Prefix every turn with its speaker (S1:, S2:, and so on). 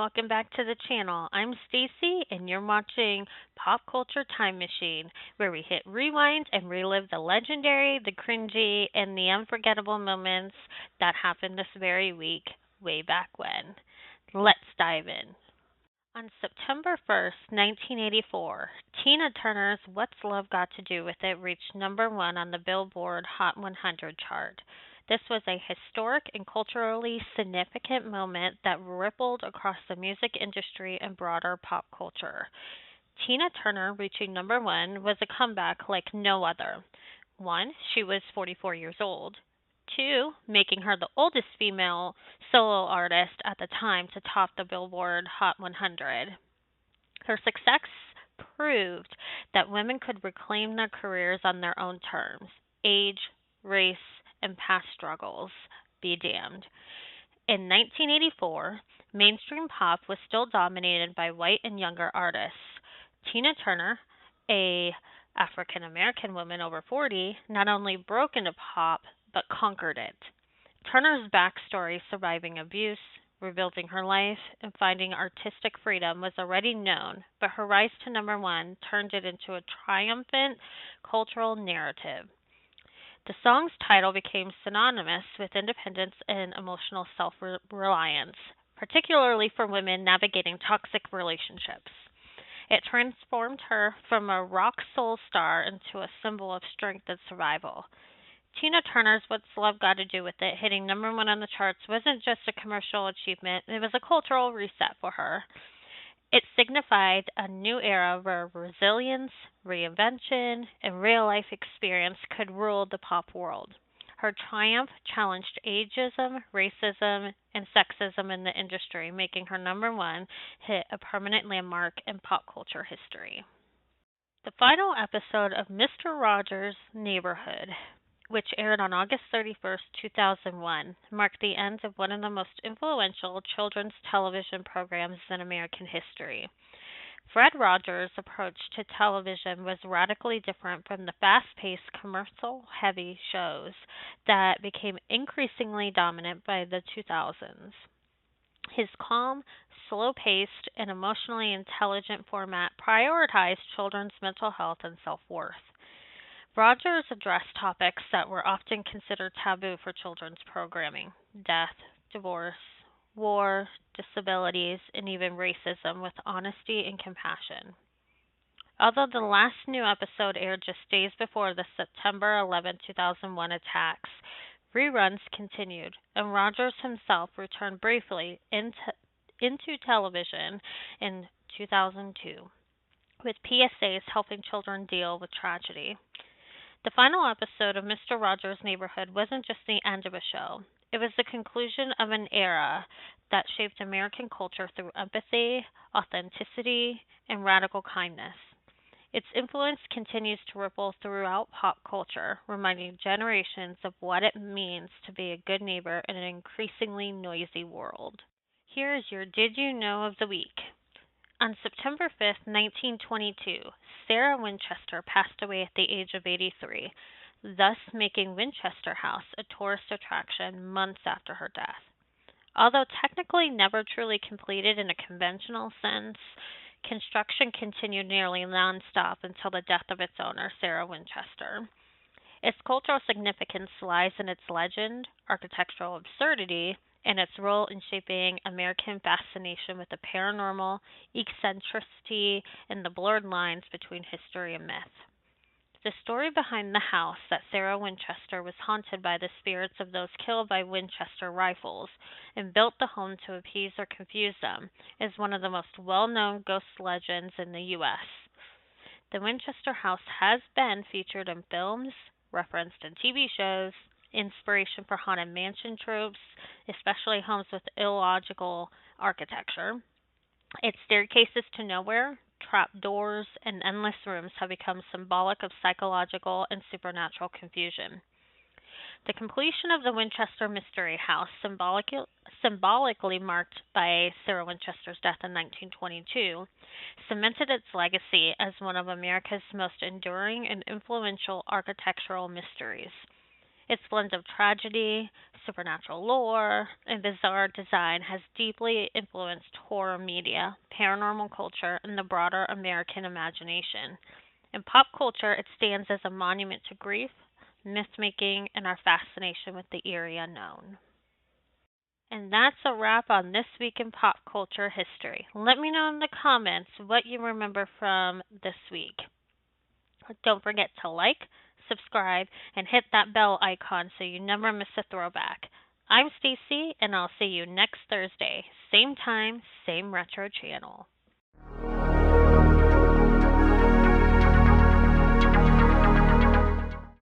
S1: welcome back to the channel. I'm Stacy and you're watching Pop Culture Time Machine, where we hit rewind and relive the legendary, the cringy, and the unforgettable moments that happened this very week, way back when. Let's dive in. On September 1st, 1984, Tina Turner's What's Love Got to Do with It reached number one on the Billboard Hot 100 chart. This was a historic and culturally significant moment that rippled across the music industry and broader pop culture. Tina Turner reaching number one was a comeback like no other. One, she was 44 years old. Two, making her the oldest female solo artist at the time to top the Billboard Hot 100. Her success proved that women could reclaim their careers on their own terms. Age, race, and past struggles be damned. In 1984, mainstream pop was still dominated by white and younger artists. Tina Turner, a African American woman over 40, not only broke into pop but conquered it. Turner's backstory, surviving abuse, rebuilding her life, and finding artistic freedom, was already known, but her rise to number one turned it into a triumphant cultural narrative. The song's title became synonymous with independence and emotional self reliance, particularly for women navigating toxic relationships. It transformed her from a rock soul star into a symbol of strength and survival. Tina Turner's What's Love Got to Do with It hitting number one on the charts wasn't just a commercial achievement, it was a cultural reset for her. It signified a new era where resilience, reinvention, and real life experience could rule the pop world. Her triumph challenged ageism, racism, and sexism in the industry, making her number one hit a permanent landmark in pop culture history. The final episode of Mr. Rogers' Neighborhood, which aired on August 31st, 2001, marked the end of one of the most influential children's television programs in American history. Fred Rogers' approach to television was radically different from the fast paced, commercial heavy shows that became increasingly dominant by the 2000s. His calm, slow paced, and emotionally intelligent format prioritized children's mental health and self worth. Rogers addressed topics that were often considered taboo for children's programming: death, divorce, war, disabilities, and even racism with honesty and compassion. Although the last new episode aired just days before the September 11, 2001 attacks, reruns continued, and Rogers himself returned briefly into television in 2002, with PSAs helping children deal with tragedy. The final episode of Mr. Rogers' Neighborhood wasn't just the end of a show. It was the conclusion of an era that shaped American culture through empathy, authenticity, and radical kindness. Its influence continues to ripple throughout pop culture, reminding generations of what it means to be a good neighbor in an increasingly noisy world. Here is your Did You Know of the Week. On September 5th, 1922, Sarah Winchester passed away at the age of 83, thus making Winchester House a tourist attraction months after her death. Although technically never truly completed in a conventional sense, construction continued nearly nonstop until the death of its owner, Sarah Winchester. Its cultural significance lies in its legend, architectural absurdity, and its role in shaping American fascination with the paranormal, eccentricity, and the blurred lines between history and myth. The story behind the house that Sarah Winchester was haunted by the spirits of those killed by Winchester rifles and built the home to appease or confuse them is one of the most well-known ghost legends in the U.S. The Winchester house has been featured in films, referenced in TV shows, inspiration for haunted mansion tropes, especially homes with illogical architecture. Its staircases to nowhere, trap doors, and endless rooms have become symbolic of psychological and supernatural confusion. The completion of the Winchester Mystery House, symbolically marked by Sarah Winchester's death in 1922, cemented its legacy as one of America's most enduring and influential architectural mysteries. Its blend of tragedy, supernatural lore, and bizarre design has deeply influenced horror media, paranormal culture, and the broader American imagination. In pop culture, it stands as a monument to grief, myth making, and our fascination with the eerie unknown. And that's a wrap on This Week in Pop Culture History. Let me know in the comments what you remember from this week. Don't forget to like, subscribe, and hit that bell icon so you never miss a throwback. I'm Stacy, and I'll see you next Thursday, same time, same retro channel.